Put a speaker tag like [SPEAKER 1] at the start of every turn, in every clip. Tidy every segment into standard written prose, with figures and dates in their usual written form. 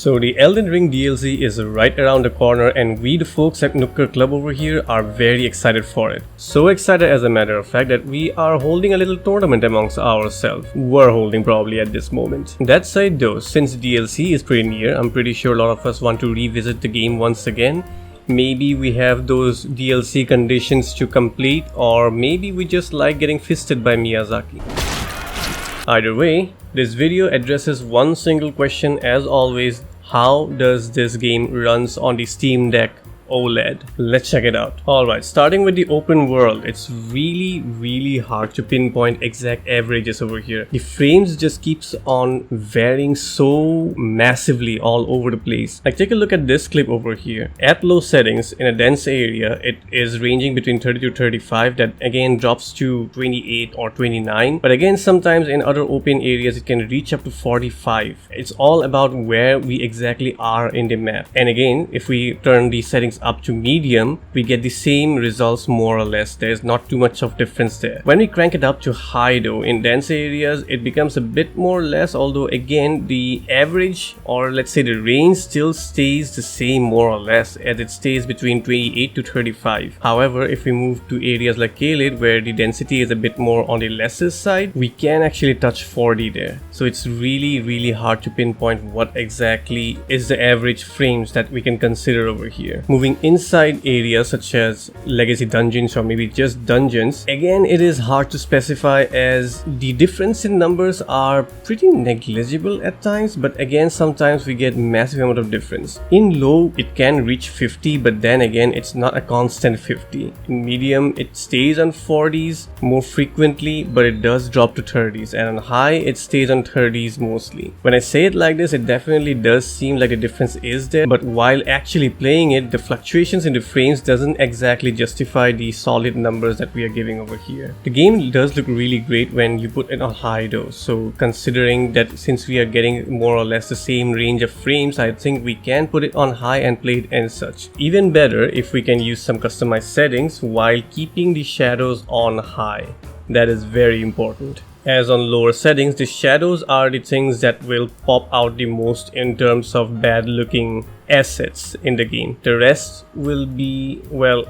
[SPEAKER 1] So the Elden Ring DLC is right around the corner and we the folks at Nooker Club over here are very excited for it. So excited as a matter of fact that we are holding a little tournament amongst ourselves. We're holding probably at this moment. That said though, since DLC is pretty near, I'm pretty sure a lot of us want to revisit the game once again. Maybe we have those DLC conditions to complete, or maybe we just like getting fisted by Miyazaki. Either way, this video addresses one single question as always: how does this game runs on the Steam Deck OLED? Let's check it out. Alright, starting with the open world, it's really hard to pinpoint exact averages over here. The frames just keeps on varying so massively all over the place. Like, take a look at this clip over here. At low settings in a dense area, it is ranging between 30 to 35. That again drops to 28 or 29. But again, sometimes in other open areas, it can reach up to 45. It's all about where we exactly are in the map. And again, if we turn the settings up to medium, we get the same results more or less. There's not too much of difference there. When we crank it up to high though, in dense areas, it becomes a bit more less, although again, the average, or let's say the range, still stays the same more or less, as it stays between 28 to 35. However, if we move to areas like Kaled, where the density is a bit more on the lesser side, we can actually touch 40 there. So it's really hard to pinpoint what exactly is the average frames that we can consider over here. Moving inside areas such as legacy dungeons or maybe just dungeons, again it is hard to specify as the difference in numbers are pretty negligible at times, but again sometimes we get massive amount of difference. In low it can reach 50, but then again it's not a constant 50. In medium it stays on 40s more frequently, but it does drop to 30s, and on high it stays on 30s mostly. When I say it like this, it definitely does seem like the difference is there, but while actually playing it, the fluctuations in the frames doesn't exactly justify the solid numbers that we are giving over here. The game does look really great when you put it on high though, so considering that since we are getting more or less the same range of frames, I think we can put it on high and play it as such. Even better if we can use some customized settings while keeping the shadows on high. That is very important. As on lower settings, the shadows are the things that will pop out the most in terms of bad looking assets in the game. The rest will be, well,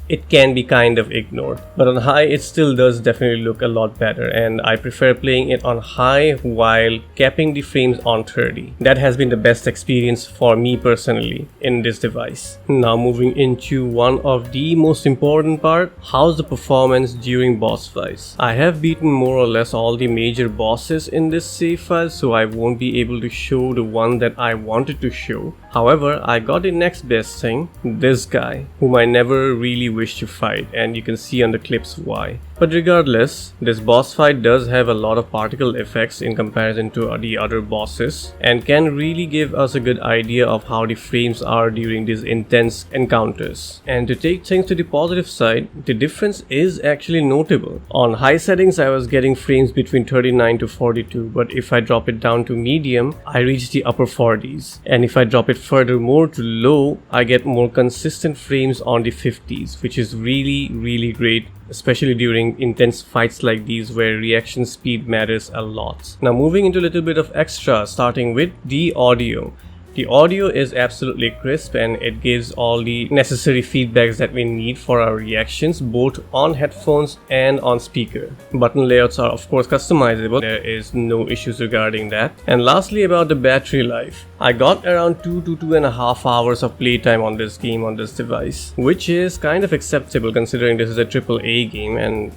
[SPEAKER 1] it can be kind of ignored. But on high, it still does definitely look a lot better, and I prefer playing it on high while capping the frames on 30. That has been the best experience for me personally in this device. Now moving into one of the most important part, how's the performance during boss fights? I have beaten more or less all the major bosses in this save file, so I won't be able to show the one that I wanted to show. However, I got the next best thing, this guy, whom I never really wish to fight, and you can see on the clips why. But regardless, this boss fight does have a lot of particle effects in comparison to the other bosses, and can really give us a good idea of how the frames are during these intense encounters. And to take things to the positive side, the difference is actually notable. On high settings I was getting frames between 39 to 42, but if I drop it down to medium, I reach the upper 40s. And if I drop it further more to low, I get more consistent frames on the 50s, which is really great, especially during intense fights like these where reaction speed matters a lot. Now moving into a little bit of extra, starting with the audio. The audio is absolutely crisp and it gives all the necessary feedbacks that we need for our reactions, both on headphones and on speaker. Button layouts are of course customizable, there is no issues regarding that. And lastly, about the battery life. I got around 2 to 2.5 hours of playtime on this game on this device, which is kind of acceptable considering this is a AAA game, and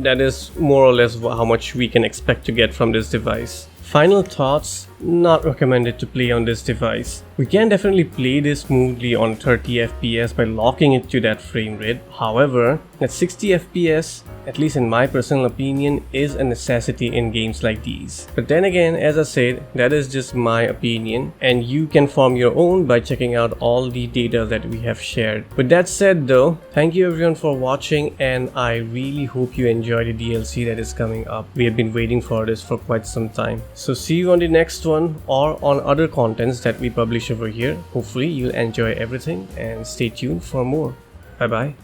[SPEAKER 1] that is more or less how much we can expect to get from this device. Final thoughts, not recommended to play on this device. We can definitely play this smoothly on 30 FPS by locking it to that frame rate. However, at 60 FPS, at least in my personal opinion, is a necessity in games like these. But then again, as I said, that is just my opinion, and you can form your own by checking out all the data that we have shared. With that said though, thank you everyone for watching, and I really hope you enjoy the DLC that is coming up. We have been waiting for this for quite some time. So see you on the next one or on other contents that we publish over here. Hopefully you'll enjoy everything and stay tuned for more. Bye bye.